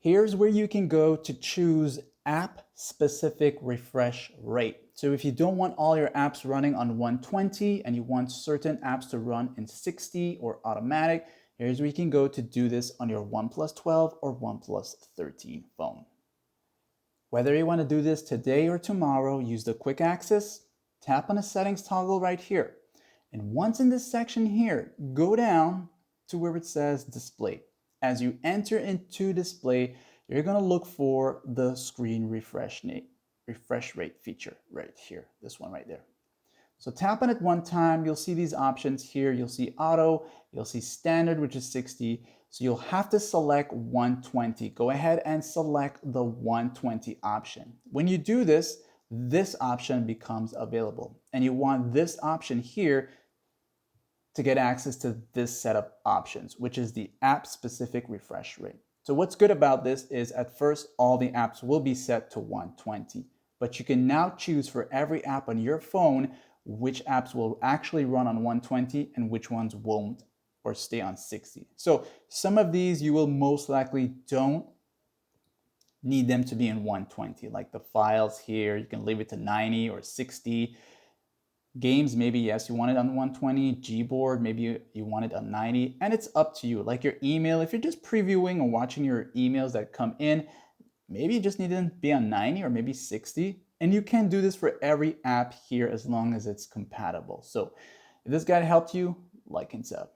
Here's where you can go to choose app-specific refresh rate. So if you don't want all your apps running on 120 and you want certain apps to run in 60 or automatic, here's where you can go to do this on your OnePlus 12 or OnePlus 13 phone. Whether you want to do this today or tomorrow, use the quick access, tap on the settings toggle right here. And once in this section here, go down to where it says display. As you enter into display, you're going to look for the screen refresh rate feature right here, this one right there. So tap on it one time, you'll see these options here. You'll see auto, you'll see standard, which is 60. So you'll have to select 120. Go ahead and select the 120 option. When you do this, this option becomes available. And you want this option here to get access to this set of options, which is the app-specific refresh rate. So what's good about this is at first, all the apps will be set to 120, but you can now choose for every app on your phone which apps will actually run on 120 and which ones won't or stay on 60. So some of these you will most likely don't need them to be in 120, like the files here, you can leave it to 90 or 60. Games, maybe yes, you want it on 120. Gboard, maybe you want it on 90, and it's up to you. Like your email, if you're just previewing or watching your emails that come in, maybe you just need to be on 90 or maybe 60. And you can do this for every app here as long as it's compatible. So if this guide helped you, like and sub.